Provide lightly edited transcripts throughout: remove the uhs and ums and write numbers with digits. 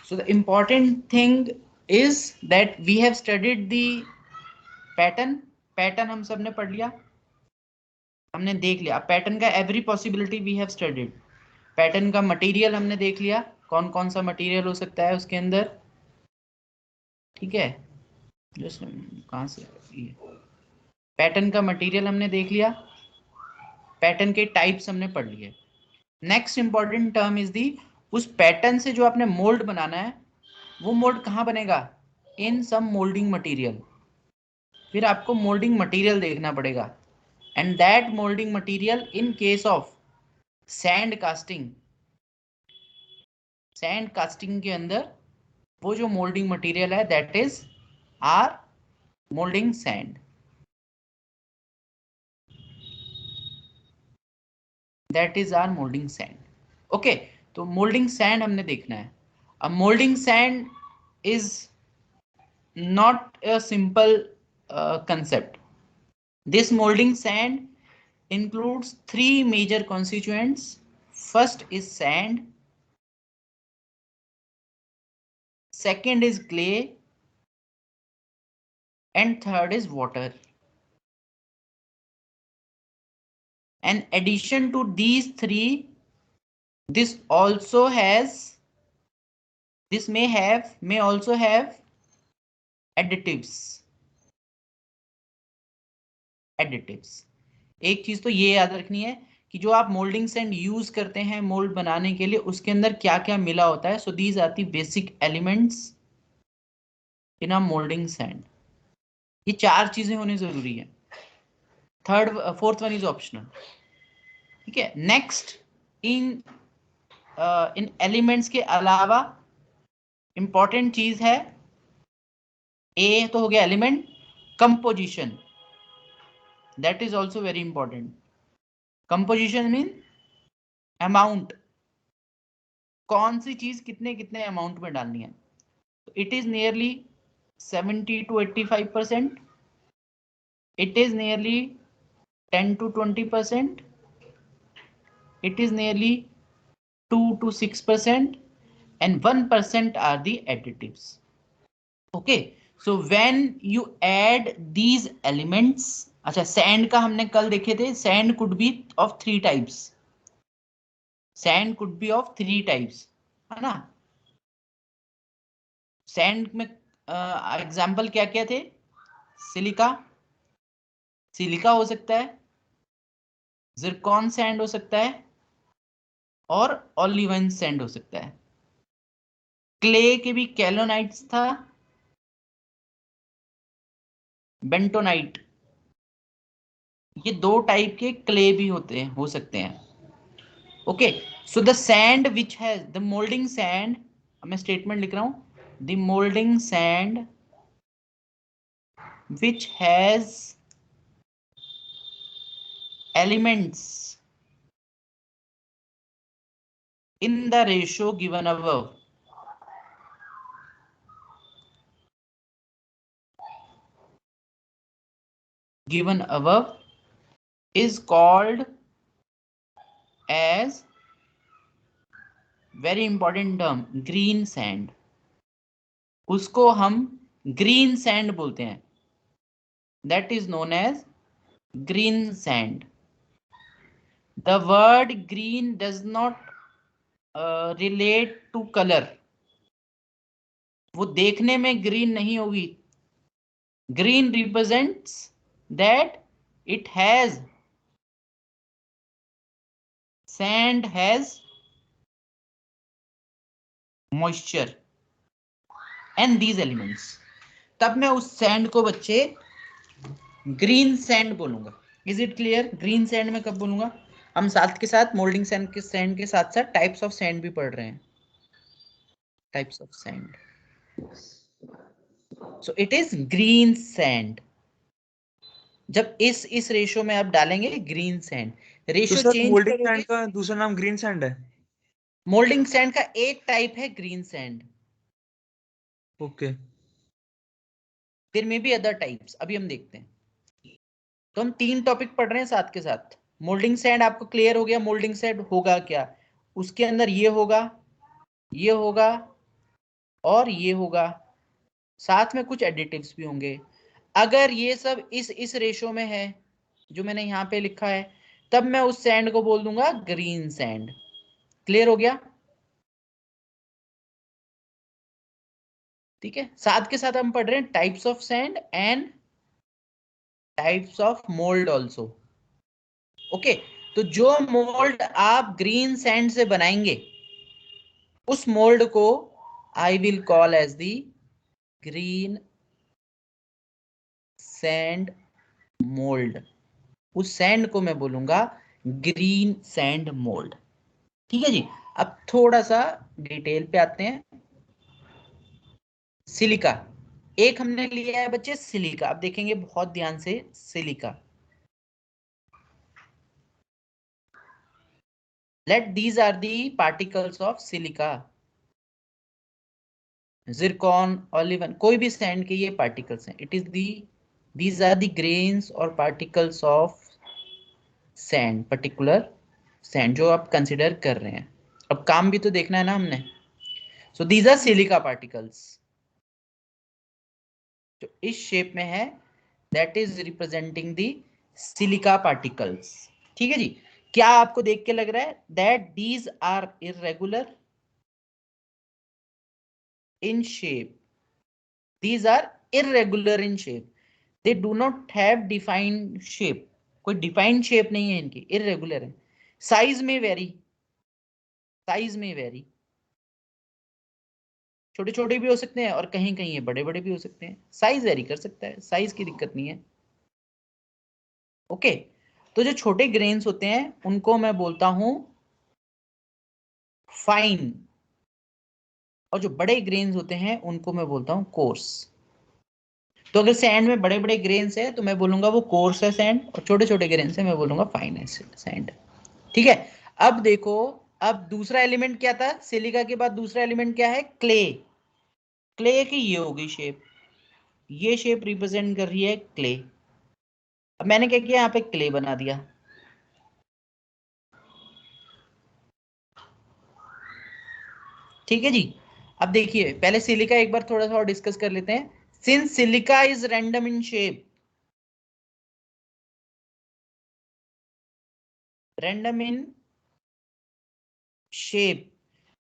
So the important thing is that we have studied the pattern. Pattern हम सब ने पढ़ लिया, हमने देख लिया पैटर्न का every possibility we have studied. Pattern का मटेरियल हमने देख लिया, कौन कौन सा मटेरियल हो सकता है उसके अंदर, ठीक है। जस्ट कहाँ से पैटर्न का मटेरियल हमने देख लिया, पैटर्न के टाइप्स हमने पढ़ लिए। Next important term is the, उस पैटर्न से जो आपने मोल्ड बनाना है वो मोल्ड कहाँ बनेगा, इन सम मोल्डिंग मटेरियल। फिर आपको मोल्डिंग मटेरियल देखना पड़ेगा, and that moulding material in case of sand casting, sand casting के अंदर वो जो मोल्डिंग मटेरियल है that is or moulding sand, that is or moulding sand. Okay, तो मोल्डिंग सैंड हमने देखना है। अब moulding sand is not a simple concept. This molding sand includes three major constituents. First is sand, second is clay, and third is water. In addition to these three, this may also have additives. एक चीज तो ये याद रखनी है कि जो आप मोल्डिंग सैंड यूज करते हैं मोल्ड बनाने के लिए उसके अंदर क्या क्या मिला होता है। So these are the basic elements in a moulding sand. ये चार चीजें होनी जरूरी है, फोर्थ वन इज ऑप्शनल, ठीक है। नेक्स्ट, इन इन एलिमेंट्स के अलावा इंपॉर्टेंट चीज है, ए तो हो गया element, composition, that is also very important. Composition mean amount, कौन सी चीज कितने कितने अमाउंट में डालनी है। It is nearly 70 to 85%, it is nearly 10 to 20%, it is nearly 2 to 6%, and 1% are the additives. Okay, so when you add these elements, अच्छा sand का हमने कल देखे थे, sand could be of three types, sand could be of three types, है ना। Sand में example क्या क्या थे, सिलिका, सिलिका हो सकता है, जिरकॉन सैंड हो सकता है, और ऑलिवन सैंड हो सकता है। क्ले के भी कैलोनाइट्स था, बेंटोनाइट, ये दो टाइप के क्ले भी होते हैं, हो सकते हैं। Okay, so the sand which has the moulding sand, मैं स्टेटमेंट लिख रहा हूं, the moulding sand which has elements in the ratio given above, is called as, very important term, green sand। उसको हम ग्रीन सैंड बोलते हैं, that is known as green sand। the word green does not relate to color, वो देखने में green नहीं होगी। Green represents that it has, sand has moisture and these elements, तब मैं उस सैंड को बच्चे ग्रीन सैंड बोलूंगा। Is it clear? Green sand में कब बोलूंगा, हम साथ के साथ मोल्डिंग सैंड के साथ साथ टाइप्स ऑफ सैंड भी पढ़ रहे हैं, types of sand. So it is green sand. जब इस रेशियो में आप डालेंगे ग्रीन सैंड, रेशियो तो चेंज मोल्डिंग करोगे। सैंड का दूसरा नाम ग्रीन सैंड है? मोल्डिंग सैंड का एक टाइप है green sand, okay. There may be other types, अभी हम देखते हैं। तो हम तीन टॉपिक पढ़ रहे हैं साथ के साथ। मोल्डिंग सैंड आपको क्लियर हो गया, मोल्डिंग सैंड होगा क्या, उसके अंदर ये होगा, ये होगा, और ये होगा, साथ में कुछ एडिटिव्स भी होंगे। अगर ये सब इस रेशो में है जो मैंने यहाँ पे लिखा है, तब मैं उस सैंड को बोल दूंगा ग्रीन सैंड। क्लियर हो गया? ठीक है, साथ के साथ हम पढ़ रहे हैं types of sand and types of mould also. Okay, तो जो मोल्ड आप ग्रीन सैंड से बनाएंगे उस मोल्ड को I will call as the green sand mould. उस सैंड को मैं बोलूंगा ग्रीन सैंड मोल्ड। ठीक है जी। अब थोड़ा सा डिटेल पे आते हैं। सिलिका, एक हमने लिया है बच्चे सिलिका। अब देखेंगे बहुत ध्यान से silica. Let these are the particles of silica, zircon, olivine, कोई भी सैंड के ये पार्टिकल्स हैं। It is the, these are the grains और particles of sand, particular sand जो आप कंसिडर कर रहे हैं। अब काम भी तो देखना है ना हमने। So these are silica particles जो इस शेप में है, that is representing the silica particles. ठीक है जी। क्या आपको देख के लग रहा है that these are irregular in shape? These are irregular in shape, they do not have defined shape. कोई डिफाइंड शेप नहीं है इनकी, इरेगुलर है। साइज में वेरी, साइज में वेरी, छोटे छोटे भी हो सकते हैं और कहीं कहीं ये बड़े बड़े भी हो सकते हैं। साइज वेरी कर सकता है, साइज की दिक्कत नहीं है। ओके, तो जो छोटे ग्रेन्स होते हैं उनको मैं बोलता हूं फाइन, और जो बड़े ग्रेन्स होते हैं उनको मैं बोलता हूं कोर्स। तो अगर सैंड में बड़े बड़े ग्रेन्स है तो मैं बोलूंगा वो कोर्स है सैंड, और छोटे छोटे ग्रेन्स है मैं बोलूंगा फाइन है सैंड। ठीक है। अब देखो, अब दूसरा एलिमेंट क्या था सिलिका के बाद? दूसरा एलिमेंट क्या है? क्ले। क्ले की ये होगी शेप, ये शेप रिप्रेजेंट कर रही है क्ले। अब मैंने क्या किया, यहाँ पे क्ले बना दिया। ठीक है जी। अब देखिए पहले सिलिका एक बार थोड़ा सा और डिस्कस कर लेते हैं। Since silica is random in shape, random in shape,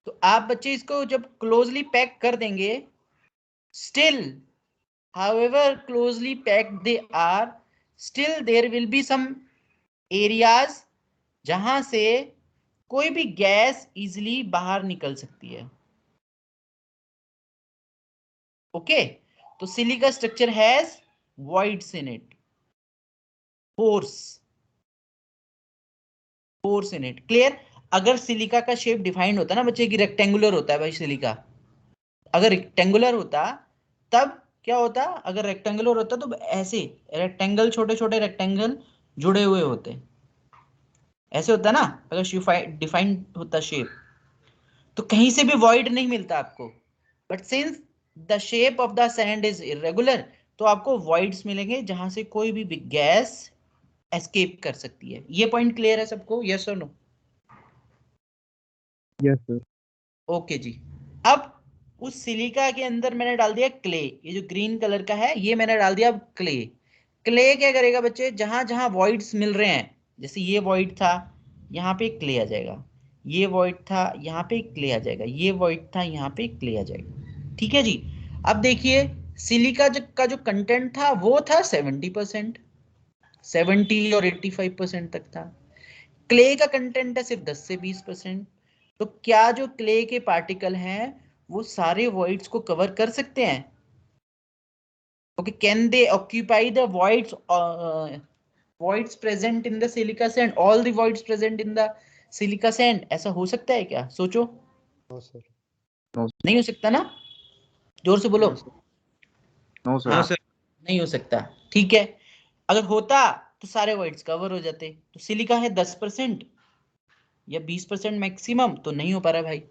तो आप बच्चे इसको जब क्लोजली पैक कर देंगे, still however closely packed they are, still there will be some areas जहां से कोई भी गैस इजिली बाहर निकल सकती है। ओके, तो silica structure has voids in it, pores, pores in it। Clear? अगर सिलिका का शेप डिफाइंड होता ना बच्चे की, रेक्टेंगुलर होता है भाई सिलिका, अगर रेक्टेंगुलर होता तब क्या होता? अगर रेक्टेंगुलर होता तो ऐसे रेक्टेंगल, छोटे छोटे रेक्टेंगल जुड़े हुए होते, ऐसे होता ना अगर डिफाइंड होता शेप, तो कहीं से भी वॉइड नहीं मिलता आपको। But since the shape of the sand is irregular, तो आपको वॉइड्स मिलेंगे जहां से कोई भी गैस एस्केप कर सकती है। ये पॉइंट क्लियर है सबको? यस और नो? Yes sir. ओके जी। अब उस सिलिका के अंदर मैंने डाल दिया क्ले, ये जो ग्रीन कलर का है ये मैंने डाल दिया क्ले। क्ले क्या करेगा बच्चे, जहां जहां वॉइड्स मिल रहे हैं, जैसे ये वॉइड था यहाँ पे क्ले आ जाएगा, ये वॉइड था यहाँ पे क्ले आ जाएगा, ये वॉइड था यहाँ पे क्ले आ जाएगा। ठीक है जी। अब देखिए सिलिका का जो कंटेंट था वो था 70%, 70 और 85% तक था। क्ले का कंटेंट है सिर्फ 10 से 20%। तो क्या जो क्ले के पार्टिकल हैं वो सारे वॉइड्स को कवर कर सकते हैं? Okay, can they occupy the voids, voids present in the silica sand, all the voids present in the silica sand? ऐसा हो सकता है क्या? सोचो। No sir. नहीं हो सकता ना? जोर से बोलो। नो नो हाँ, सर। नहीं हो सकता। ठीक है, अगर होता तो सारे वॉइड्स कवर हो जाते। तो सिलिका है 10% या 20% मैक्सिमम, तो नहीं हो पा रहा भाई।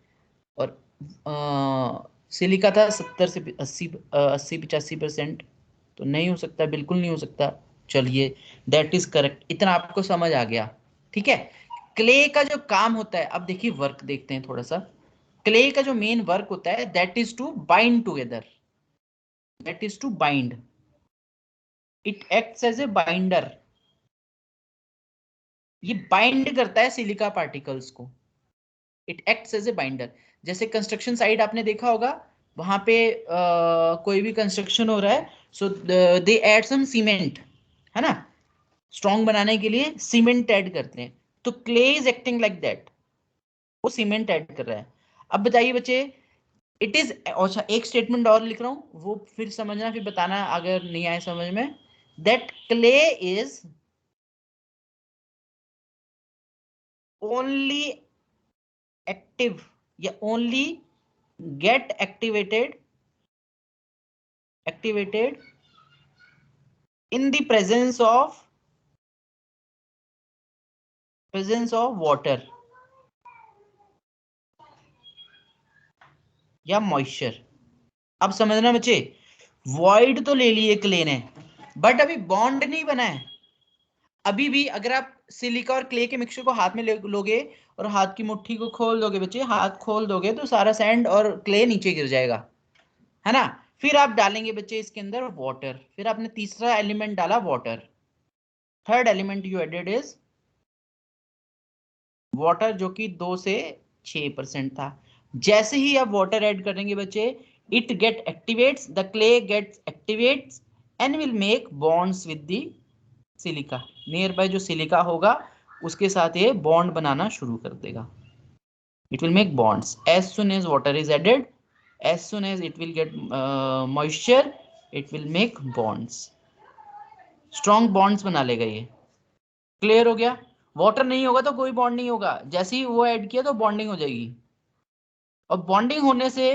और सिलिका था 70 से 80-85%, तो नहीं हो सकता, बिल्कुल नहीं हो सकता। चलिए, दैट इज करेक्ट, इतना आपको समझ आ गया। ठीक है, क्ले का जो काम होता है, अब देखिए वर्क देखते हैं थोड़ा सा। क्ले का जो मेन वर्क होता है that is to bind together, that is to bind, it acts as a binder. ये बाइंड करता है सिलिका पार्टिकल्स को, it acts as a binder. जैसे कंस्ट्रक्शन साइट आपने देखा होगा, वहां पे कोई भी कंस्ट्रक्शन हो रहा है, सो दे ऐड सम सीमेंट, है ना, स्ट्रॉन्ग बनाने के लिए सीमेंट ऐड करते हैं। तो clay is acting like that, वो सीमेंट ऐड कर रहा है। अब बताइए बच्चे, इट इज, अच्छा एक स्टेटमेंट और लिख रहा हूं, वो फिर समझना, फिर बताना अगर नहीं आए समझ में, that clay is only active या only get activated in the presence of water या मॉइस्चर। अब समझना बच्चे, वॉइड तो ले लिए क्ले ने, बट अभी बॉन्ड नहीं बना है। अभी भी अगर आप सिलिका और क्ले के मिक्सचर को हाथ में लोगे और हाथ की मुट्ठी को खोल दोगे बच्चे, हाथ खोल दोगे तो सारा सैंड और क्ले नीचे गिर जाएगा, है ना। फिर आप डालेंगे बच्चे इसके अंदर वाटर, फिर आपने तीसरा एलिमेंट डाला water, third element you added is water, जो कि 2 से 6% था। जैसे ही आप वाटर ऐड करेंगे बच्चे, it get activates, the clay gets activates and will make bonds with the silica. Nearby जो सिलिका होगा उसके साथ ये बॉन्ड बनाना शुरू कर देगा। It will make bonds as soon as water is added, as soon as it will get moisture, it will make bonds, strong bonds बना लेगा ये। क्लियर हो गया। वाटर नहीं होगा तो कोई बॉन्ड नहीं होगा, जैसे ही वो ऐड किया तो बॉन्डिंग हो जाएगी, और बॉन्डिंग होने से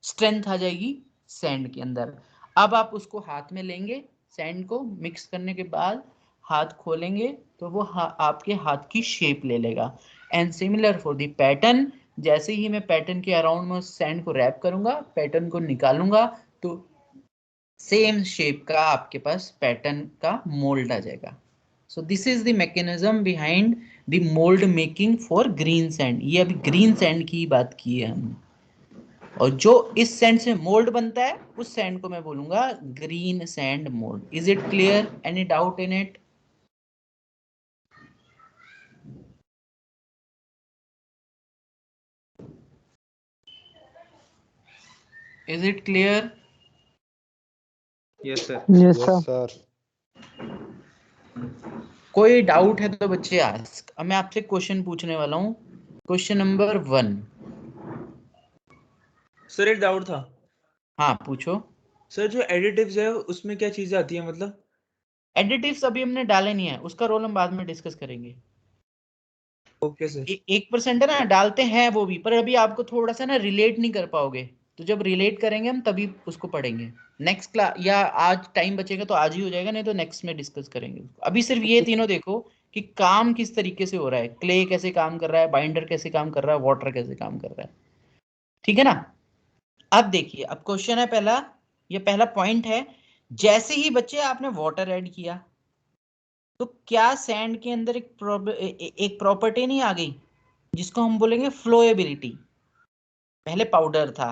स्ट्रेंथ आ जाएगी सैंड के अंदर। अब आप उसको हाथ में लेंगे, सैंड को मिक्स करने के बाद हाथ खोलेंगे तो वो आपके हाथ की शेप ले लेगा। And similar for the pattern, जैसे ही मैं पैटर्न के अराउंड में सैंड को रैप करूंगा, पैटर्न को निकालूंगा, तो सेम शेप का आपके पास पैटर्न का मोल्ड आ जाएगा। So this is the mechanism behind the mold making for green sand। ये अभी green sand की बात की है हमने, और जो इस सैंड से मोल्ड बनता है उस सैंड को मैं बोलूंगा green sand mould. Is it clear? Any doubt in it? Is it clear? Yes sir. Yes, sir. कोई डाउट है तो बच्चे आस्क। अब मैं आपसे क्वेश्चन पूछने वाला हूं, क्वेश्चन नंबर 1। सर एक डाउट था। हाँ पूछो। सर जो एडिटिव्स है उसमें क्या चीजें आती है मतलब? एडिटिव्स अभी हमने डाले नहीं है, उसका रोल हम बाद में डिस्कस करेंगे। Okay sir. 1% है ना, डालते हैं वो भी, पर अभी आपको थोड़ा सा ना रिलेट नहीं कर पाओगे, तो जब रिलेट करेंगे हम तभी उसको पढ़ेंगे। नेक्स्ट क्लास, या आज टाइम बचेगा तो आज ही हो जाएगा, नहीं तो नेक्स्ट में डिस्कस करेंगे उसको। अभी सिर्फ ये तीनों देखो कि काम किस तरीके से हो रहा है, क्ले कैसे काम कर रहा है, बाइंडर कैसे काम कर रहा है, वाटर कैसे काम कर रहा है, ठीक है ना। अब देखिए, अब क्वेश्चन है पहला, ये पहला पॉइंट है, जैसे ही बच्चे आपने वाटर ऐड किया तो क्या सैंड के अंदर एक प्रॉपर्टी नहीं आ गई जिसको हम बोलेंगे फ्लोएबिलिटी। पहले पाउडर था,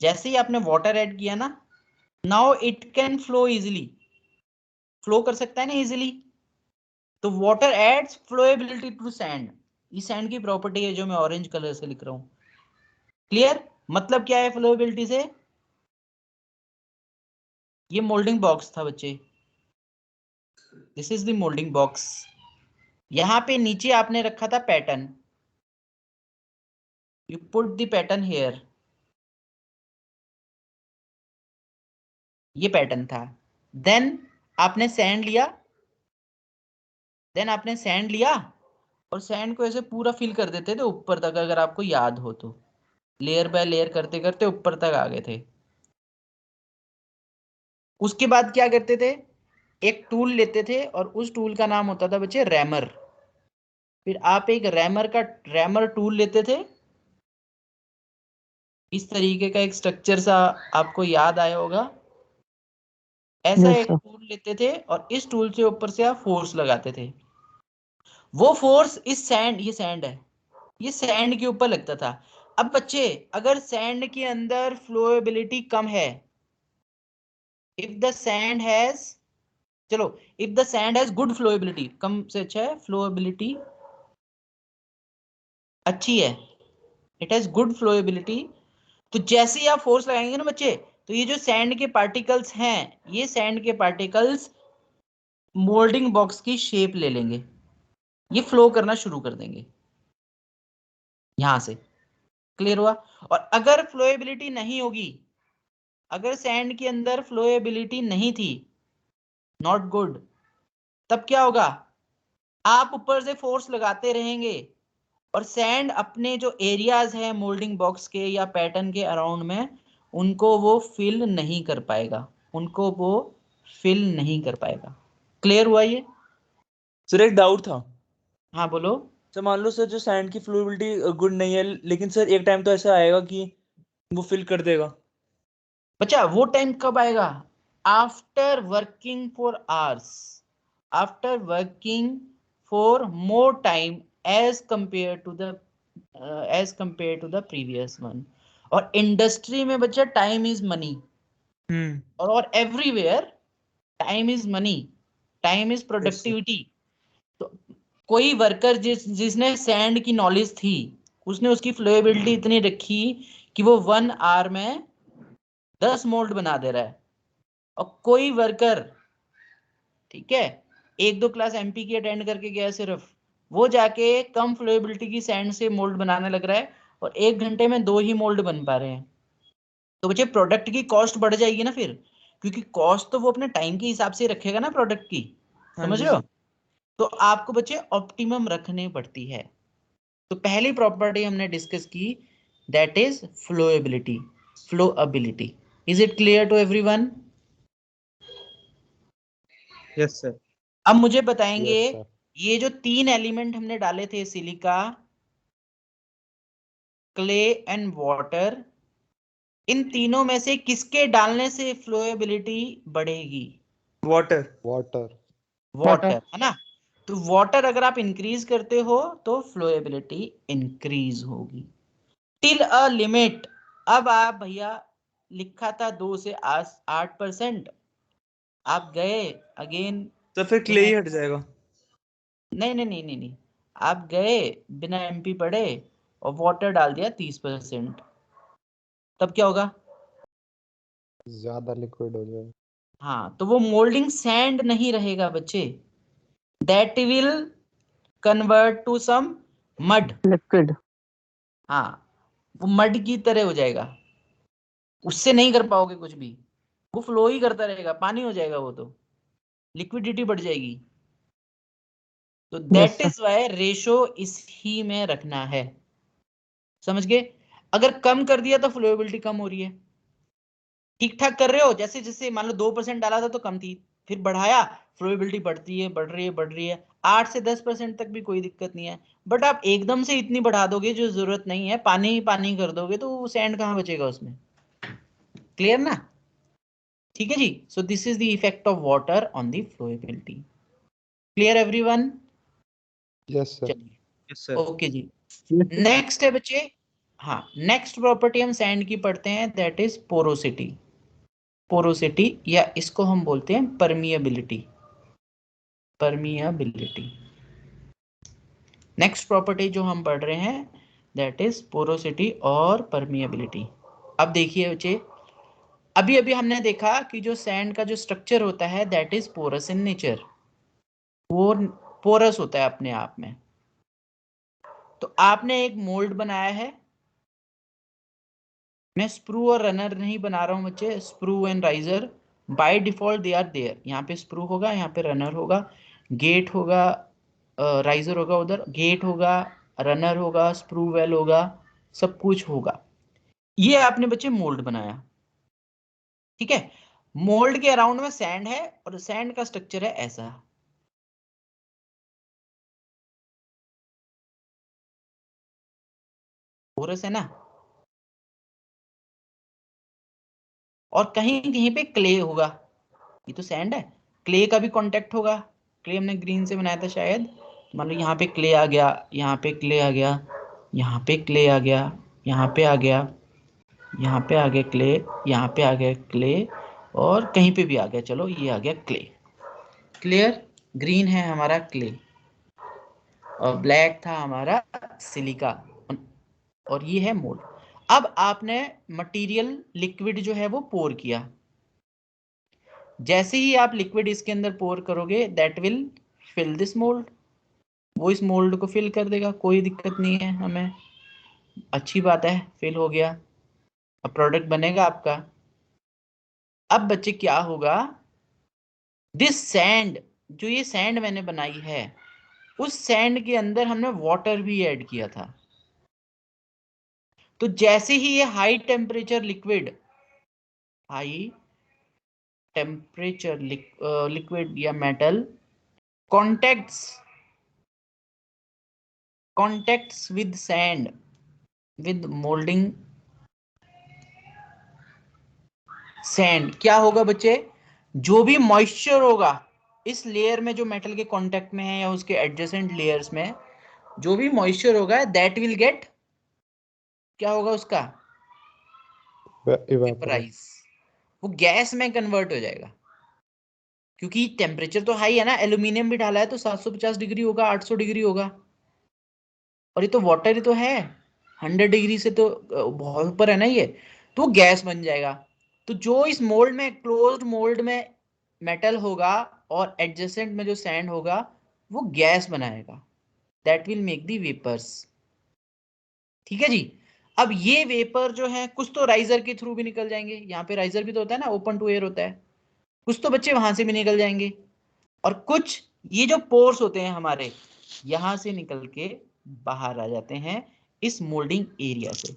जैसे ही आपने वाटर ऐड किया ना, now it can flow easily, flow कर सकता है ना इजिली, तो water adds flowability to sand. ये सैंड की प्रॉपर्टी है जो मैं ऑरेंज कलर से लिख रहा हूं। क्लियर? मतलब क्या है फ्लोएबिलिटी से? ये मोल्डिंग बॉक्स था बच्चे, this is the moulding box. यहां पे नीचे आपने रखा था pattern, you put the pattern here, ये पैटर्न था। देन आपने सैंड लिया, और सैंड को ऐसे पूरा फिल कर देते थे ऊपर तक, अगर आपको याद हो तो, लेयर बाय लेयर करते करते ऊपर तक आ गए थे। उसके बाद क्या करते थे, एक टूल लेते थे और उस टूल का नाम होता था बच्चे रैमर। फिर आप एक रैमर टूल लेते थे, इस तरीके का एक स्ट्रक्चर सा आपको याद आया होगा, ऐसा Yes, एक sir. टूल लेते थे और इस टूल से ऊपर से आप फोर्स लगाते थे। वो फोर्स इस सैंड, ये सैंड है, ये सैंड के ऊपर लगता था। अब बच्चे अगर सैंड के अंदर फ्लोएबिलिटी कम है, इफ द सैंड हैज, चलो if the sand has good flowability, कम से अच्छा है, फ्लोएबिलिटी अच्छी है, इट हैज गुड फ्लोएबिलिटी, तो जैसे ही आप फोर्स लगाएंगे ना बच्चे, तो ये जो सैंड के पार्टिकल्स हैं, ये सैंड के पार्टिकल्स मोल्डिंग बॉक्स की शेप ले लेंगे, ये फ्लो करना शुरू कर देंगे यहां से। क्लियर हुआ? और अगर फ्लोएबिलिटी नहीं होगी, अगर सैंड के अंदर फ्लोएबिलिटी नहीं थी, नॉट गुड, तब क्या होगा? आप ऊपर से फोर्स लगाते रहेंगे और सैंड अपने जो एरियाज है मोल्डिंग बॉक्स के या पैटर्न के अराउंड में, उनको वो फिल नहीं कर पाएगा, उनको वो फिल नहीं कर पाएगा। क्लियर हुआ ये? सर एक डाउट था। हाँ बोलो। सर मान लो सर जो सैंड की फ्लूइडिटी गुड नहीं है, लेकिन सर एक टाइम तो ऐसा आएगा कि वो फिल कर देगा। बच्चा वो टाइम कब आएगा? After working for hours, after working for more time as compare to the previous one. और इंडस्ट्री में बच्चा टाइम इज मनी, और everywhere time is money, time is productivity. तो कोई वर्कर जिसने सैंड की नॉलेज थी, उसने उसकी फ्लोएबिलिटी इतनी रखी कि वो 1 आवर में 10 मोल्ड बना दे रहा है। और कोई वर्कर, ठीक है, 1-2 क्लास एमपी की अटेंड करके गया सिर्फ, वो जाके कम फ्लोएबिलिटी की सैंड से मोल्ड बनाने लग रहा है और 1 घंटे में 2 ही मोल्ड बन पा रहे हैं। तो बच्चे प्रोडक्ट की कॉस्ट बढ़ जाएगी ना फिर, क्योंकि कॉस्ट तो वो अपने टाइम के हिसाब से रखेगा ना प्रोडक्ट की। हाँ समझ जी रहे हो? सर। तो आपको बच्चे ऑप्टिमम रखनी पड़ती है। तो पहली प्रॉपर्टी हमने डिस्कस की, that is flowability, flowability. Is it clear to everyone? Yes sir. अब मुझे बताएंगे, यस सर। ये जो 3 एलिमेंट हमने डाले थे, सिलिका, क्ले एंड वाटर, इन तीनों में से किसके डालने से फ्लोएबिलिटी बढ़ेगी? वाटर। वाटर। वाटर, है ना? तो वाटर अगर आप इंक्रीज करते हो तो फ्लोएबिलिटी इंक्रीज होगी टिल अ लिमिट। अब आप भैया, लिखा था 2 से 8%, आप गए अगेन तो फिर क्ले बिना, ही हट जाएगा। नहीं नहीं नहीं नहीं नहीं, आप गए बिना एमपी पढ़े और वाटर डाल दिया 30%, तब क्या होगा? ज्यादा लिक्विड हो जाएगा। हाँ, तो वो मोल्डिंग सैंड नहीं रहेगा बच्चे, that will convert to some mud, liquid. हाँ, वो मड की तरह हो जाएगा, उससे नहीं कर पाओगे कुछ भी, वो फ्लो ही करता रहेगा, पानी हो जाएगा वो, तो लिक्विडिटी बढ़ जाएगी। तो yes that sir. Is why ratio इस ही में रखना है। समझ गए? अगर कम कर दिया तो फ्लोएबिलिटी कम हो रही है, ठीक ठाक कर रहे हो, जैसे जैसे मान लो 2% डाला था तो कम थी, फिर बढ़ाया, फ्लोएबिलिटी बढ़ती है, बढ़ रही है, बढ़ रही है, 8 से 10% तक भी कोई दिक्कत नहीं है। बट आप एकदम से इतनी बढ़ा दोगे जो जरूरत नहीं है, पानी ही पानी कर दोगे, तो सैंड कहाँ बचेगा उसमें? क्लियर ना? ठीक है जी। So this is the effect of water on the flowability. Clear everyone? Yes sir. चलिए, यस सर। ओके जी। नेक्स्ट है बच्चे, हाँ, नेक्स्ट प्रॉपर्टी हम सैंड की पढ़ते हैं, दैट इज पोरोसिटी। पोरोसिटी, या इसको हम बोलते हैं परमिएबिलिटी, परमिएबिलिटी। नेक्स्ट प्रॉपर्टी जो हम पढ़ रहे हैं, दैट इज पोरोसिटी और परमिएबिलिटी। अब देखिए बच्चे, अभी अभी हमने देखा कि जो सैंड का जो स्ट्रक्चर होता है, that is porous in nature, वो पोरस होता है अपने आप में। तो आपने एक मोल्ड बनाया है, मैं स्प्रू और रनर नहीं बना रहा हूं बच्चे, sprue and riser by default they are there, यहाँ पे स्प्रू होगा, यहाँ पे रनर होगा, गेट होगा, राइजर होगा, उधर गेट होगा, रनर होगा, स्प्रू वेल होगा, सब कुछ होगा। ये आपने बच्चे मोल्ड बनाया, ठीक है? मोल्ड के अराउंड में सैंड है और सैंड का स्ट्रक्चर है ऐसा, पोरस है ना, और कहीं कहीं पे क्ले होगा, ये तो सैंड है, क्ले का भी कांटेक्ट होगा, क्ले हमने ग्रीन से बनाया था शायद, मान लो यहाँ पे क्ले आ गया, यहाँ पे क्ले आ गया, यहाँ पे क्ले आ गया, यहाँ पे आ गया, यहाँ पे आ गया क्ले, यहाँ पे आ गया क्ले, और कहीं पे भी आ गया, चलो ये आ गया क्ले। क्लियर? ग्रीन है हमारा क्ले और ब्लैक था हमारा सिलिका, और ये है मोल्ड। अब आपने मटेरियल लिक्विड जो है वो पोर किया। जैसे ही आप लिक्विड इसके अंदर पोर करोगे, that will fill this mould, वो इस मोल्ड को फिल कर देगा, कोई दिक्कत नहीं है हमें, अच्छी बात है, फिल हो गया, अब प्रोडक्ट बनेगा आपका। अब बच्चे क्या होगा, दिस सैंड, जो ये सैंड मैंने बनाई है, उस सैंड के अंदर हमने वाटर भी ऐड किया था। तो जैसे ही ये high temperature liquid, high temperature liquid या metal contacts with sand, with molding sand, क्या होगा बच्चे, जो भी मॉइस्चर होगा इस लेयर में, जो मेटल के कांटेक्ट में है या उसके एडजेसेंट लेयर्स में जो भी मॉइस्चर होगा, दैट विल गेट, क्या होगा उसका, Evaporate. वेपराइज, वो गैस में कन्वर्ट हो जाएगा। क्योंकि टेम्परेचर तो हाई है ना, एल्यूमिनियम भी डाला है तो 750 डिग्री होगा, 800 डिग्री होगा, और ये तो वाटर ही तो है, 100 डिग्री से तो बहुत ऊपर है ना ये, तो वो गैस बन जाएगा। तो जो इस मोल्ड में, क्लोज्ड मोल्ड में मेटल होगा और एडजेसेंट में जो सैंड होगा, वो गैस बनाएगा, that will make the vapours. ठीक है जी। अब ये वेपर जो है, कुछ तो राइजर के थ्रू भी निकल जाएंगे, यहाँ पे राइजर भी तो होता है ना, ओपन टू एयर होता है, कुछ तो बच्चे वहां से भी निकल जाएंगे, और कुछ ये जो पोर्स होते हैं हमारे, यहां से निकल के बाहर आ जाते हैं इस मोल्डिंग एरिया से,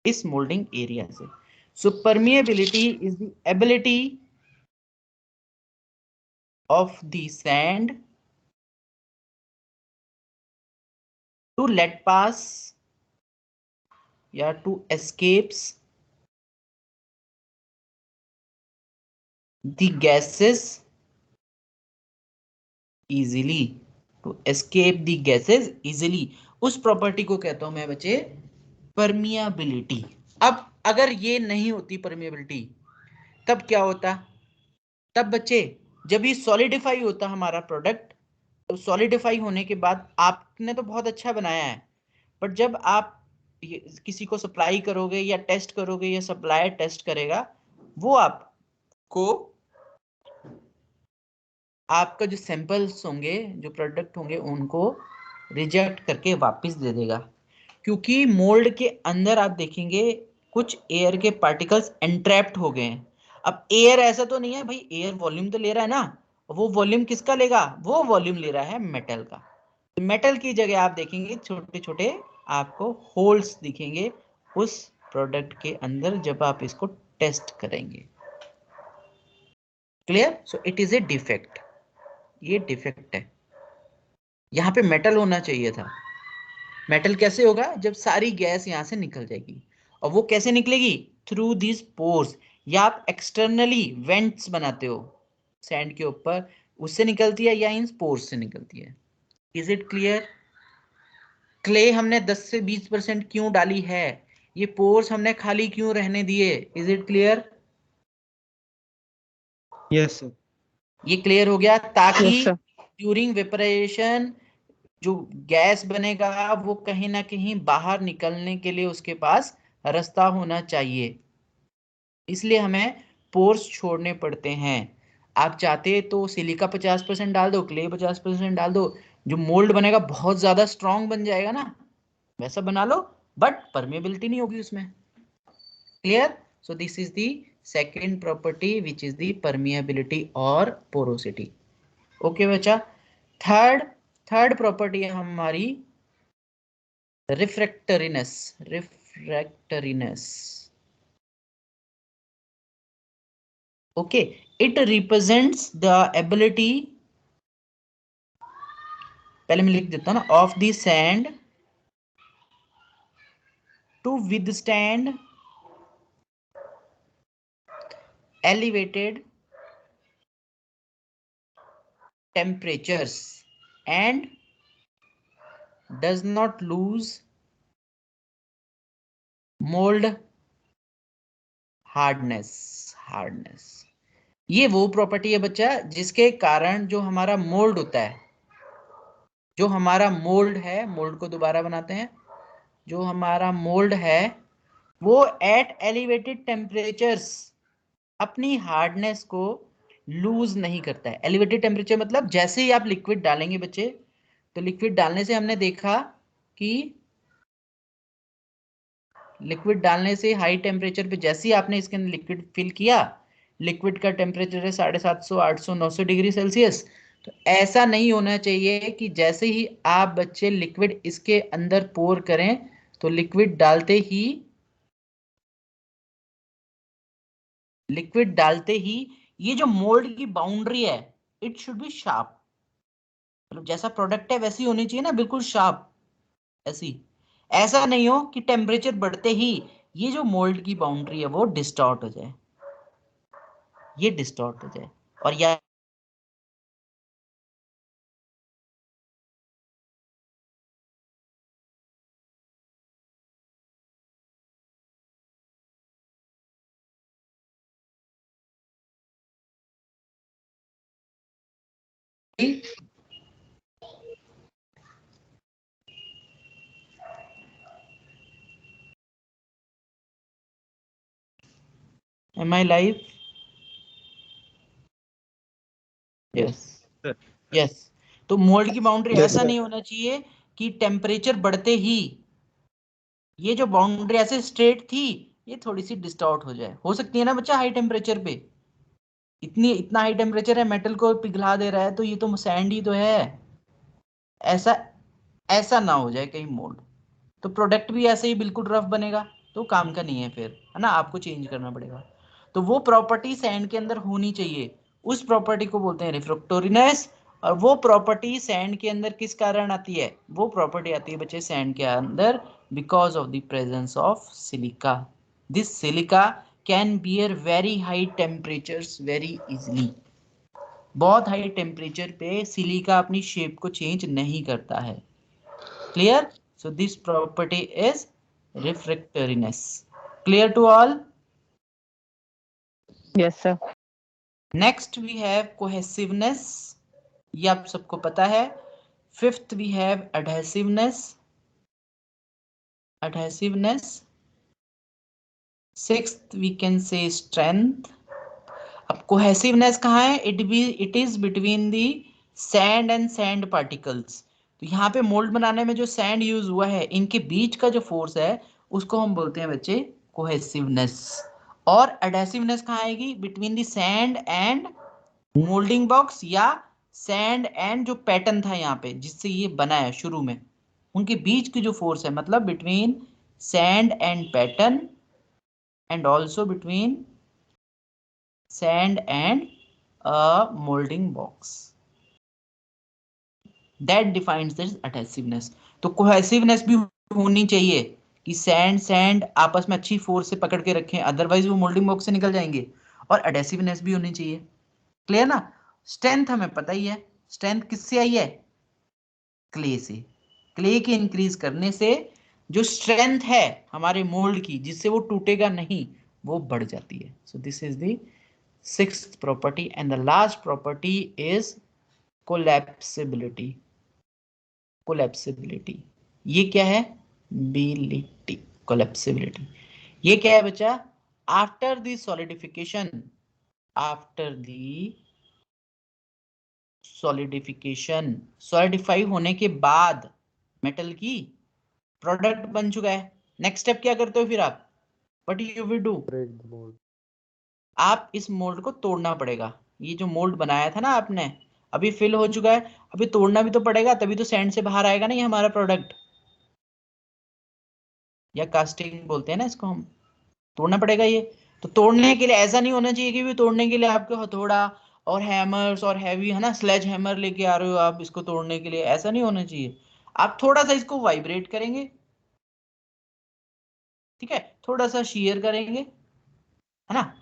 इस मोल्डिंग एरिया से। So permeability is the ability of the sand to let pass या to escapes the gases easily, to escape the gases easily, उस प्रॉपर्टी को कहता हूं मैं बच्चे परमिएबिलिटी। अब अगर ये नहीं होती परमिएबिलिटी, तब क्या होता, तब बच्चे जब ये सॉलिडिफाई होता हमारा प्रोडक्ट, तो सॉलिडिफाई होने के बाद आपने तो बहुत अच्छा बनाया है, बट जब आप किसी को सप्लाई करोगे या टेस्ट करोगे या सप्लायर टेस्ट करेगा, वो आपको, आपका जो सैंपल्स होंगे, जो प्रोडक्ट होंगे, उनको रिजेक्ट करके वापस दे देगा। क्योंकि मोल्ड के अंदर आप देखेंगे कुछ एयर के पार्टिकल्स एंट्रैप्ड हो गए हैं। अब एयर ऐसा तो नहीं है भाई, एयर वॉल्यूम तो ले रहा है ना, वो वॉल्यूम किसका लेगा, वो वॉल्यूम ले रहा है मेटल का। मेटल की जगह आप देखेंगे छोटे छोटे आपको होल्स दिखेंगे उस प्रोडक्ट के अंदर, जब आप इसको टेस्ट करेंगे। Clear? So it is a defect, ये डिफेक्ट है। यहाँ पे मेटल होना चाहिए था। मेटल कैसे होगा, जब सारी गैस यहां से निकल जाएगी, और वो कैसे निकलेगी, थ्रू दिस पोर्स, या आप एक्सटर्नली वेंट्स बनाते हो सैंड के ऊपर, उससे निकलती है, या इन पोर्स से निकलती है। Is it clear? क्ले हमने 10 से 20% क्यों डाली है, ये पोर्स हमने खाली क्यों रहने दिए, is it clear? Yes sir. ये क्लियर हो गया, ताकि Yes, sir. ड्यूरिंग वेपराइजेशन जो गैस बनेगा, वो कहीं ना कहीं बाहर निकलने के लिए उसके पास रास्ता होना चाहिए, इसलिए हमें पोर्स छोड़ने पड़ते हैं। आप चाहते तो सिलिका 50% डाल दो, क्ले 50% डाल दो, जो मोल्ड बनेगा बहुत ज्यादा स्ट्रांग बन जाएगा ना, वैसा बना लो, बट परमेबिलिटी नहीं होगी उसमें। Clear? So this is the second property which is the permeability और पोरोसिटी। ओके बच्चा। थर्ड थर्ड प्रॉपर्टी है हमारी refractoriness. Refractoriness, okay, it represents the ability, पहले मैं लिख देता हूं ना, of the sand to withstand elevated temperatures and does not lose mould hardness, ये वो प्रॉपर्टी है बच्चा जिसके कारण जो हमारा मोल्ड होता है, जो हमारा मोल्ड है, मोल्ड को दोबारा बनाते हैं, जो हमारा मोल्ड है वो एट एलिवेटेड टेम्परेचर्स अपनी हार्डनेस को लूज नहीं करता है। एलिवेटेड टेम्परेचर मतलब जैसे ही आप लिक्विड डालेंगे बच्चे, तो लिक्विड डालने से हमने देखा कि लिक्विड डालने से हाई टेम्परेचर पे जैसे ही आपने इसके अंदर लिक्विड फिल किया, लिक्विड का टेम्परेचर है 750, 800, 900 डिग्री सेल्सियस। तो ऐसा नहीं होना चाहिए कि जैसे ही आप बच्चे लिक्विड इसके अंदर पोर करें तो लिक्विड डालते ही ये जो मोल्ड की बाउंड्री है, इट शुड बी शार्प। मतलब जैसा प्रोडक्ट है वैसी होनी चाहिए ना, बिल्कुल शार्प ऐसी। ऐसा नहीं हो कि टेम्परेचर बढ़ते ही ये जो मोल्ड की बाउंड्री है वो डिस्टॉर्ट हो जाए, ये डिस्टॉर्ट हो जाए। और या am I live? Yes yes. तो मोल्ड की बाउंड्री Yes, ऐसा sir. नहीं होना चाहिए कि टेम्परेचर बढ़ते ही ये जो बाउंड्री ऐसे स्ट्रेट थी ये थोड़ी सी डिस्टॉर्ट हो जाए। हो सकती है ना बच्चा, हाई टेम्परेचर पे इतना हाई टेम्परेचर है, मेटल को पिघला दे रहा है, तो ये तो सैंड ही तो है। ऐसा ऐसा ना हो जाए कहीं मोल्ड, तो प्रोडक्ट भी ऐसे ही बिल्कुल रफ बनेगा, तो काम का नहीं है फिर, है ना, आपको चेंज करना पड़ेगा। तो वो प्रॉपर्टी सैंड के अंदर होनी चाहिए, उस प्रॉपर्टी को बोलते हैं रिफ्रैक्टोरिनेस। और वो प्रॉपर्टी सैंड के अंदर किस कारण आती है? वो प्रॉपर्टी आती है बच्चे सैंड के अंदर because of the presence of silica. This silica can bear very high temperatures very easily. बहुत हाई टेम्परेचर पे सिलिका अपनी शेप को चेंज नहीं करता है। Clear? So this property is refractoriness. Clear to all? Yes, sir. Next we have cohesiveness. ये आप सबको पता है। Fifth we have adhesiveness. Sixth we can say strength. अब cohesiveness कहाँ है? It is between the sand and sand particles. तो यहाँ पे मोल्ड बनाने में जो सैंड यूज हुआ है, इनके बीच का जो फोर्स है उसको हम बोलते हैं बच्चे कोहेसिवनेस। और एडहेसिवनेस कहाँ आएगी? Between the sand and moulding box, या सैंड एंड जो पैटर्न था यहाँ पे जिससे ये बना है शुरू में, उनके बीच की जो फोर्स है, मतलब between sand and pattern and also between sand and a molding box, that defines this adhesiveness. तो cohesiveness भी होनी चाहिए कि सैंड आपस में अच्छी फोर्स से पकड़ के रखें, अदरवाइज वो मोल्डिंग बॉक्स से निकल जाएंगे। और एडहेसिवनेस भी होनी चाहिए। क्लियर ना? स्ट्रेंथ हमें पता ही है, स्ट्रेंथ किससे आई है? क्ले से। क्ले के इंक्रीज करने से जो स्ट्रेंथ है हमारे मोल्ड की, जिससे वो टूटेगा नहीं, वो बढ़ जाती है। सो this is the sixth property, and the last property is collapsibility. ये क्या है? बिलिटी। collapsibility ये क्या है बच्चा? आफ्टर द सॉलिडिफाई होने के बाद मेटल की प्रोडक्ट बन चुका है। नेक्स्ट स्टेप क्या करते हो फिर आप? What you will do? Break the mold. आप इस मोल्ड को तोड़ना पड़ेगा। ये जो मोल्ड बनाया था ना आपने, अभी फिल हो चुका है, अभी तोड़ना भी तो पड़ेगा, तभी तो सैंड से बाहर आएगा ना ये हमारा प्रोडक्ट, या कास्टिंग बोलते हैं ना इसको हम। तोड़ना पड़ेगा ये। तो तोड़ने के लिए ऐसा नहीं होना चाहिए कि भी तोड़ने के लिए आपके हथौड़ा और हैमर्स और हैवी, है ना, स्लेज हैमर लेके आ रहे हो आप इसको तोड़ने के लिए, ऐसा नहीं होना चाहिए। आप थोड़ा सा इसको वाइब्रेट करेंगे, ठीक है, थोड़ा सा शेयर करेंगे, है ना,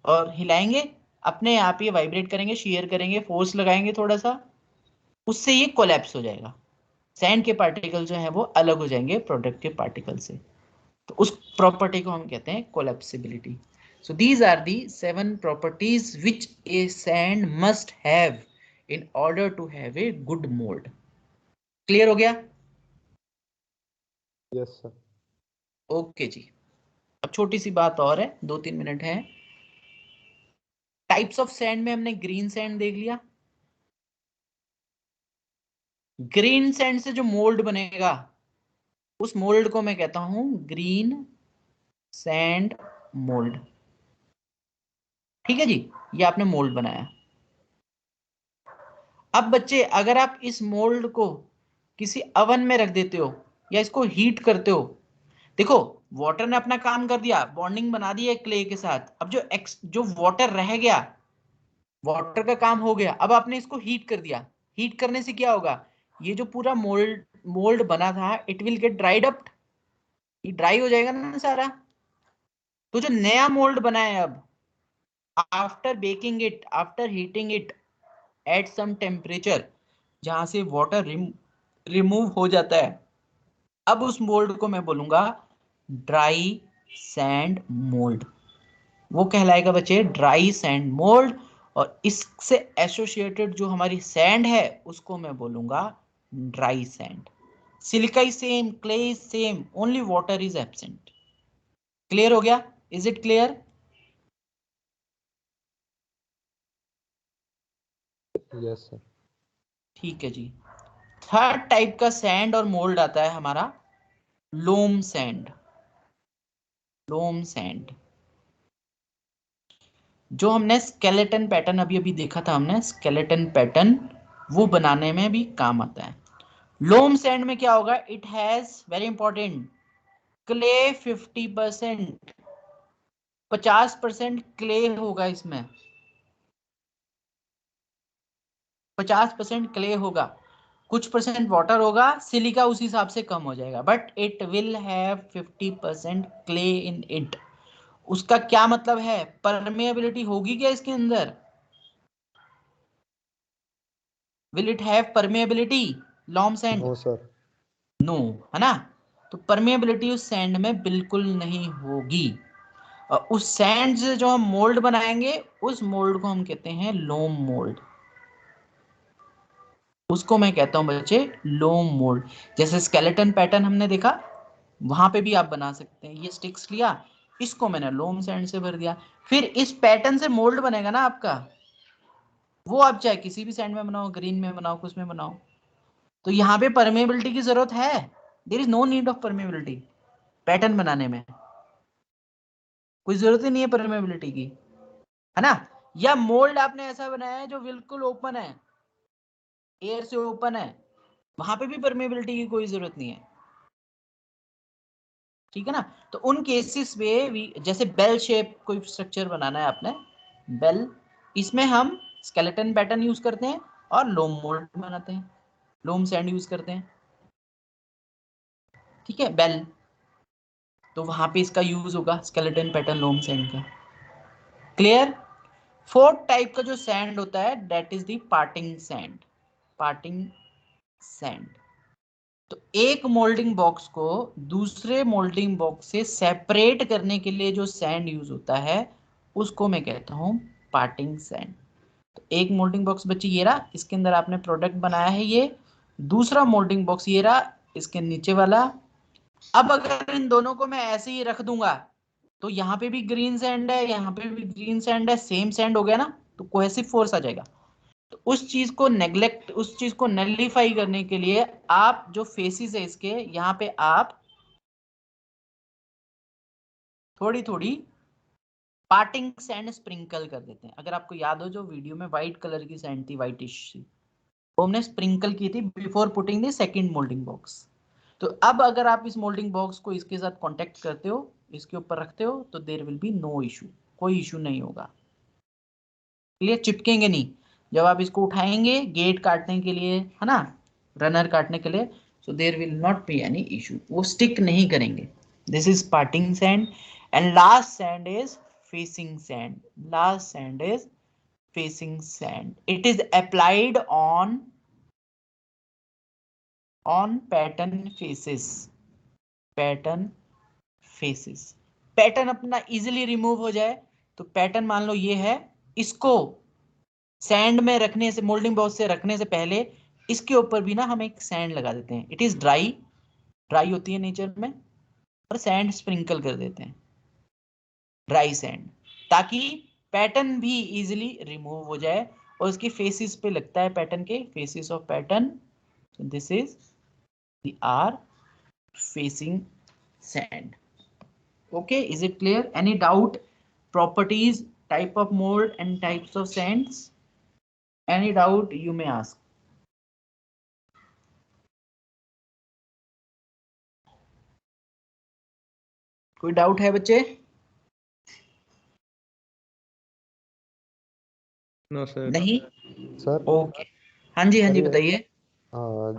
और हिलाएंगे, अपने आप ये वाइब्रेट करेंगे, शेयर करेंगे, फोर्स लगाएंगे थोड़ा सा, उससे ये कोलैप्स हो जाएगा। सैंड के पार्टिकल जो है वो अलग हो जाएंगे प्रोडक्ट के पार्टिकल से। तो उस प्रॉपर्टी को हम कहते हैं कोलैप्सिबिलिटी. So these are the 7 properties which a sand must have in order to have a good mold. Clear हो गया? Yes, sir. ओके जी. अब छोटी सी बात और है, 2-3 मिनट है. टाइप्स ऑफ सैंड में हमने ग्रीन सैंड देख लिया. ग्रीन सैंड से जो मोल्ड बनेगा उस मोल्ड को मैं कहता हूं ग्रीन सैंड मोल्ड. ठीक है जी, ये आपने मोल्ड बनाया. अब बच्चे अगर आप इस मोल्ड को किसी अवन में रख देते हो या इसको हीट करते हो, देखो वाटर ने अपना काम कर दिया, बॉन्डिंग बना दी है क्ले के साथ. अब जो वाटर रह गया, वाटर का काम हो गया. अब आपने इसको हीट कर दिया. हीट करने से क्या होगा, ये जो पूरा मोल्ड मोल्ड बना था it will gate dried up. ये ड्राई हो जाएगा ना सारा. तो जो नया मोल्ड बना है, अब after baking it, after heating it at some temperature, जहां से वाटर रिमूव हो जाता है, अब उस मोल्ड को मैं बोलूंगा ड्राई सैंड मोल्ड. वो कहलाएगा बच्चे ड्राई सैंड मोल्ड. और इससे एसोसिएटेड जो हमारी सैंड है उसको मैं बोलूंगा dry sand. Silica is same, clay is same, only water is absent. Clear हो गया? Is it clear? Yes, sir. ठीक है जी. थर्ड टाइप का सैंड और मोल्ड आता है हमारा लोम सैंड. लोम सैंड जो हमने स्केलेटन पैटर्न अभी अभी देखा था, हमने स्केलेटन पैटर्न वो बनाने में भी काम आता है. लोम सैंड में क्या होगा, it has very important clay 50%, 50% clay होगा इसमें, 50% क्ले होगा, कुछ परसेंट वाटर होगा, सिलिका उस हिसाब से कम हो जाएगा, but it will have 50% clay in it. उसका क्या मतलब है, परमेबिलिटी होगी क्या इसके अंदर? Will it have permeability loam sand? No, sir. No, है ना. तो परमेबिलिटी उस सैंड में बिल्कुल नहीं होगी. और उस सैंड से जो हम मोल्ड बनाएंगे उस मोल्ड को हम कहते हैं लोम मोल्ड. उसको मैं कहता हूं बच्चे लोम मोल्ड. जैसे स्केलेटन पैटर्न हमने देखा, वहां पे भी आप बना सकते हैं. ये स्टिक्स लिया, इसको मैंने लोम सैंड से भर दिया, फिर इस पैटर्न से मोल्ड बनेगा ना आपका. वो आप चाहे किसी भी सैंड में बनाओ, ग्रीन में बनाओ, कुछ में बनाओ. तो यहाँ पे परमेबिलिटी की जरूरत है. There is no need of permeability pattern बनाने में. कोई जरूरत ही नहीं है परमेबिलिटी की, है ना. या मोल्ड आपने ऐसा बनाया है जो बिल्कुल ओपन है, एयर से ओपन है, वहां पे भी परमेबिलिटी की कोई जरूरत नहीं है. ठीक है ना. तो उन केसेस में जैसे बेल शेप कोई स्ट्रक्चर बनाना है आपने, बेल, इसमें हम स्केलेटन पैटर्न यूज करते हैं और लोम मोल्ड बनाते हैं, लोम सैंड यूज करते हैं. ठीक है, बेल, तो वहां पे इसका यूज होगा स्केलेटन पैटर्न लोम सैंड का. क्लियर? फोर्थ टाइप का जो सैंड होता है that is the parting sand. Parting sand. तो एक मोल्डिंग बॉक्स को दूसरे मोल्डिंग बॉक्स से सेपरेट करने के लिए जो सैंड यूज होता है उसको मैं कहता हूं पार्टिंग सैंड. तो एक मोल्डिंग बॉक्स बच्ची ये रहा, इसके अंदर आपने प्रोडक्ट बनाया है, ये दूसरा मोल्डिंग बॉक्स ये रहा, इसके नीचे वाला. अब अगर इन दोनों को मैं ऐसे ही रख दूंगा तो यहाँ पे भी ग्रीन सैंड है, यहाँ पे भी ग्रीन सैंड है, सेम सैंड हो गया ना, तो कोहेसिव फोर्स आ जाएगा. तो उस चीज को नेग्लेक्ट, उस चीज को नलिफाई करने के लिए आप जो फेसिस है इसके, यहाँ पे आप थोड़ी थोड़ी पार्टिंग सैंड स्प्रिंकल कर देते हैं. अगर आपको याद हो जो वीडियो में व्हाइट कलर की सैंड थी, व्हाइटिश सी, वो हमने स्प्रिंकल की थी before putting the second moulding box. तो अब अगर आप इस मोल्डिंग बॉक्स को इसके साथ कांटेक्ट करते हो, इसके ऊपर रखते हो, तो there will be no issue, कोई इशू नहीं होगा. क्लियर? चिपकेंगे नहीं. जब आप इसको उठाएंगे गेट काटने के लिए, है ना, रनर काटने के लिए, so there will not be any issue, वो स्टिक नहीं करेंगे. This is parting sand. And last sand is facing sand. Last sand is facing sand. It is applied on pattern faces. Pattern faces. Pattern अपना easily remove हो जाए तो pattern मान लो ये है, इसको सैंड में रखने से, मोल्डिंग बॉक्स से रखने से पहले इसके ऊपर भी ना हम एक सैंड लगा देते हैं। इट इज ड्राई, ड्राई होती है नेचर में, और सैंड स्प्रिंकल कर देते हैं, ड्राई सैंड, ताकि पैटर्न भी इजीली रिमूव हो जाए। और उसकी फेसिस पे लगता है पैटर्न के, faces of pattern. This is the are facing sand. Okay, is it clear? Any doubt? Properties, type of mold and types of sands. Any doubt you may ask. कोई doubt है बच्चे? No sir. नहीं? Sir okay, हाँ जी, हाँ जी, अरे, बताइए।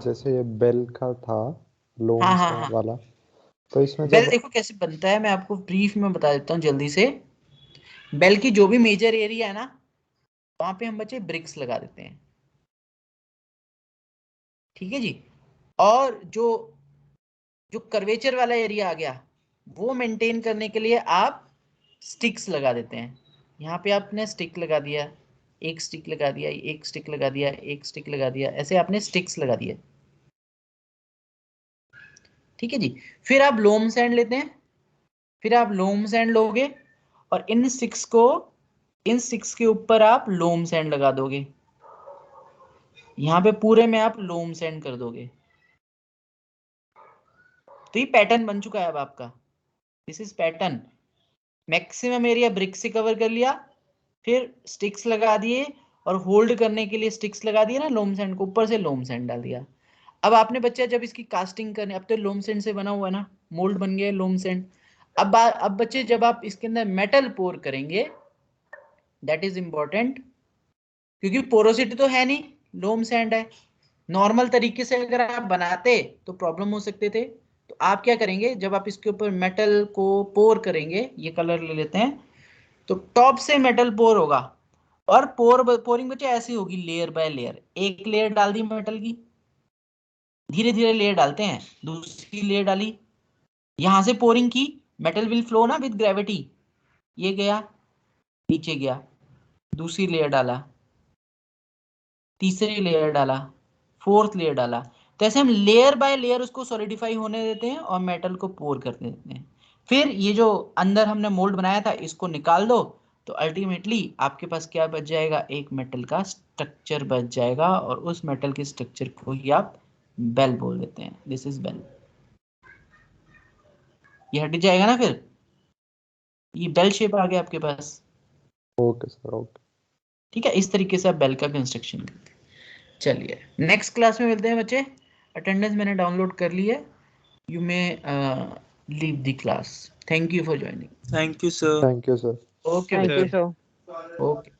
जैसे ये बेल का था, हाँ लोम्स हाँ हाँ, वाला, तो इसमें बेल जब देखो कैसे बनता है, मैं आपको ब्रीफ में बता देता हूँ जल्दी से। बेल की जो भी मेजर एरिया है ना, वहां पे हम बच्चे ब्रिक्स लगा देते हैं, ठीक है जी। और जो जो कर्वेचर वाला एरिया आ गया, वो मेंटेन करने के लिए आप स्टिक्स लगा देते हैं। यहाँ पे आपने स्टिक लगा दिया, एक स्टिक लगा दिया, एक स्टिक लगा दिया, एक स्टिक लगा दिया, ऐसे आपने स्टिक्स लगा दिए, ठीक है जी। फिर आप लोम सैंड लेते हैं, फिर आप लोम सैंड लोगे और इन स्टिक्स के ऊपर आप लोम सैंड लगा दोगे। यहाँ पे पूरे में आप लोम सैंड कर दोगे, तो ये पैटर्न बन चुका है अब आपका। This is pattern. Maximum area brick से कवर कर लिया, फिर स्टिक्स लगा दिए, और होल्ड करने के लिए स्टिक्स लगा दिए ना लोम सैंड को, ऊपर से लोम सैंड डाल दिया। अब आपने बच्चा जब इसकी कास्टिंग करनी, अब तो लोम सैंड से बना हुआ है ना, मोल्ड बन गया है लोम सैंड। अब बच्चे जब आप इसके अंदर मेटल पोर करेंगे, दैट इज इंपॉर्टेंट, क्योंकि पोरोसिटी तो है नहीं, लोम सैंड है। नॉर्मल तरीके से अगर आप बनाते तो प्रॉब्लम हो सकते थे। तो आप क्या करेंगे, जब आप इसके ऊपर मेटल को पोर करेंगे, ये कलर ले लेते हैं, तो टॉप से मेटल पोर होगा, और पोरिंग बच्चे ऐसी होगी, लेयर बाय लेयर। एक लेयर डाल दी मेटल की, धीरे धीरे लेयर डालते हैं, दूसरी लेयर डाली, यहां से पोरिंग की, मेटल विल फ्लो ना विद ग्रेविटी, ये गया नीचे गया, दूसरी लेयर डाला, तीसरी लेयर डाला, फोर्थ लेयर डाला। तो ऐसे हम लेयर बाय लेयर उसको सॉलिडिफाई होने देते हैं और मेटल को पोर करते देते हैं। फिर ये जो अंदर हमने मोल्ड बनाया था, इसको निकाल दो, तो अल्टीमेटली आपके पास क्या बच जाएगा, एक मेटल का स्ट्रक्चर बच जाएगा, और उस मेटल के स्ट्रक्चर को ही आप बेल बोल देते हैं। This is bell. ये हट जाएगा ना, फिर ये बेल शेप आ गया आपके पास। Okay sir, okay. ठीक है, इस तरीके से आप बेल का कंस्ट्रक्शन करते हैं। चलिए नेक्स्ट क्लास में मिलते हैं बच्चे। अटेंडेंस मैंने डाउनलोड कर ली है, you may leave the class. Thank you for joining. Thank you sir. Thank you sir. Okay thank you sir. Okay.